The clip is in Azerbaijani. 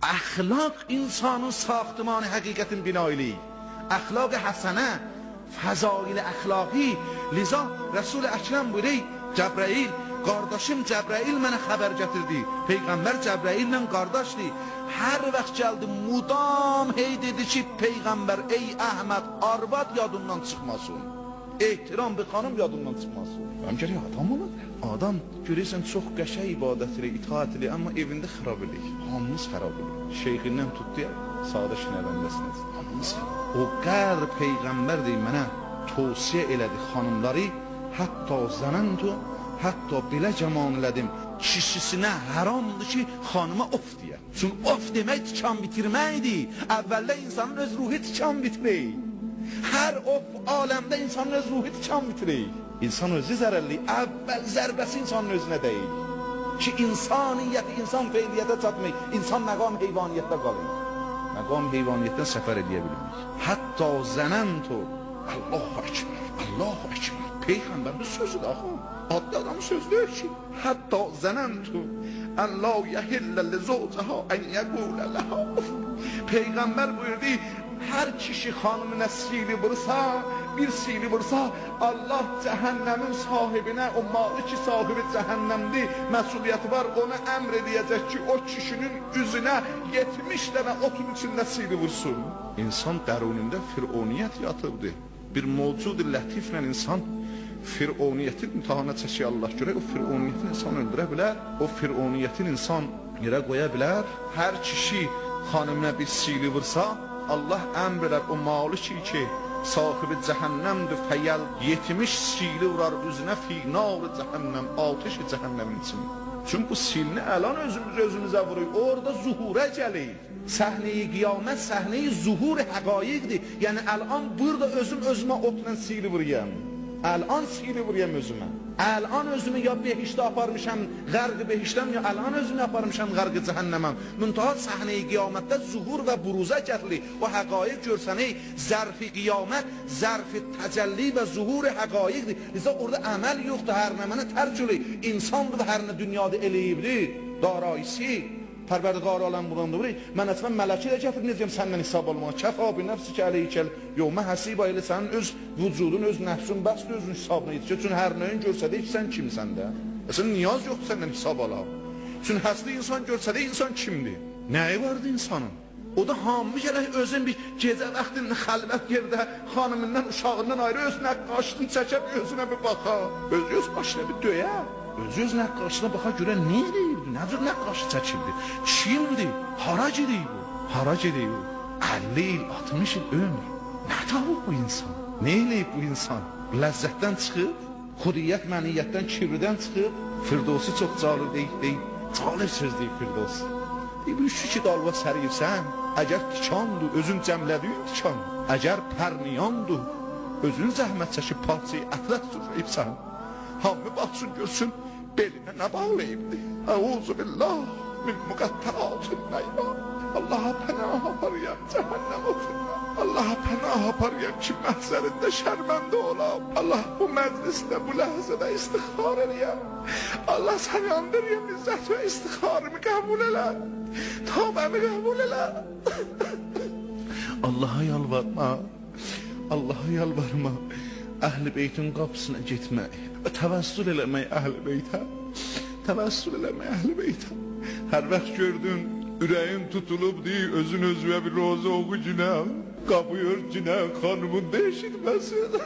Əxlaq insanın saxtımanı həqiqətin binayiliyi. Əxlaq həsənə, fəzail əxlaqi. Liza Rəsul-i Əkrəm buyuruyor, Cəbrəil, qardaşım Cəbrəil mənə xəbər gətirdi. Peyğəmbər Cəbrəillə qardaşdır. Hər vaxt gəldi, mudam hey dedi ki, Peyğəmbər, ey Əhməd, arvad yadından çıxmasın. Ehtiram bir xanım yadından çıxmasın. Həm gəlir, adam olur. Adam görürsən çox qəşəng ibadət edir, itaat edir, amma evində xarab edir. Hamımız xarab edir. Şeyxindən tutdu ya, sadə şinəbəndəsiniz. Hamımız xarab. O qədər Peyğəmbər deyir mənə tövsiyə elədi xanımları, hətta zənəntu, hətta belə cəman elədim, kişisinə haramdır ki, xanıma of deyə. Çünki of demək tikan bitirməkdir. Əvvəldə insanın öz ruhu tikan bitirir. Hər of aləmdə insanın öz ruhu tikan bitirir. İnsan özü zərərli, əvvəl zərbəsi insanın özünə deyil. Ki insaniyyəti, insan feyliyyətə çatmayır, insan məqam heyvaniyyətdə qalır. Məqam heyvaniyyətdən səfər edə bilmir. Hətta zənəntu, Allahu Ekber, Allahu Ekber. Peyğəmbərin sözüdür axı. Adlı adamın söz deyir ki, hətta zənəntu, Əllə yəhillə li zovcəha ən yəqulə ləhə. Peyğəmbər buyurdu, hər kişi xanımına sili vursa, bir sili vursa, Allah cəhənnəmin sahibinə, o malı ki sahibi cəhənnəmdir, məsuliyyəti var, ona əmr edəcək ki, o kişinin üzünə 70 dənə otun içində sili vursun. İnsan dərununda fironiyyət yatıbdır. Bir mövcud-i lətiflə insan fironiyyətin imtihana çəkir Allah görək, o fironiyyətin insan öldürə bilər, o fironiyyətin insan yerə qoya bilər. Hər kişi xanımına bir sili vursa, Allah əmr edər o malı ki, sahibi cəhənnəmdir, fəyəl 70 sili vurar üzünə fiqnar-ı cəhənnəm, ateş-i cəhənnəmin için. Çünki bu silini əlan özümüzə vuruyor, orada zuhurə gəlir. Səhnəyi qiyamət, səhnəyi zuhur həqaiqdir. Yəni əlan burada özüm özümə otla sili vuruyam. Əlan sili vuruyam özümə. Əlan özümü ya behişdə aparmışam, qərq-i behişdəm, ya əlan özümü aparmışam, qərq-i cəhənnəməm. Müntəhə səhnəyi qiyamətdə zuhur və buruzə gətirir. O həqaiq görsənək, zərfi qiyamət, zərfi təcəlli və zuhur həqaiqdir. Bizə orada əməl yoxdur, hər nə mənə tərk olur. İnsandır və hər nə dünyada eləyibdir, darayisi. Pərverdigar aləm buranda vuruyor. Mən əslən mələki ilə gətirməyəcəm səndən hesab almağa. Kəfa bi nəfsi ki əleykel. Yox, mən həsiba ilə sənin öz vücudun, öz nəfsin, bəsdir özün hesabına yetişir. Çünki hər nəyin görsədə ki, sən kimsən də? Əslən, niyaz yoxdur səndən hesab alaq. Çünki həsli insan görsədə insan kimdir? Nəyi vardı insanın? O da hamı gərək özün bir gecə vaxtında xəlvət yerdə xanımından, uşağından ayrı öz nəqqaşını çəkər, özünə bir baxa. Öz başına bir döyə. Öz nəqqaşına baxa görə nə eləyirdi? Nə cür nəqqaşı çəkirdi? Kimdir? Hara gedir bu? Hara gedir bu? 50 il, 60 il ömür. Nə tavuk bu insan? Nə eləyib bu insan? Ləzzətdən çıxıb, xudiyyət məniyyətdən, kibridən çıxıb, Firdovsi çox cəlil deyib, cəlil söz deyib Firdovsi. Deyib, üçü ki dalva səriyirsən, əgər tikandır, özün cəmlədiyin tikan, əgər pərniyandır, özün zəhmət çəkib parçayı ətrət sürəyibsən, hamı baxsın görsün, belinə nə bağlayıbdır? Əuzu billah min müqəttəratın nəyman. Allaha pənah aparıyam cəhənnəm otundan. Allaha pənah aparıyam ki, məhzərində şərməndə olam. Allah bu məclisdə, bu ləhzədə istixar eləyəm. Allah səni andırıyam, izzət və istixarımı qəbul elə. Tavbəmi qəbul elə. Allaha yalvarma, Allaha yalvarma. Əhl-i beytin qapısına getmək və təvəssül eləmək əhl-i beytə. Təvəssül eləmək əhl-i beytə. Hər vaxt gördün, ürəyin tutulub deyir, özün özüvə bir roza oxu günəm. Qapı ör günəm, xanımın da eşitməsin.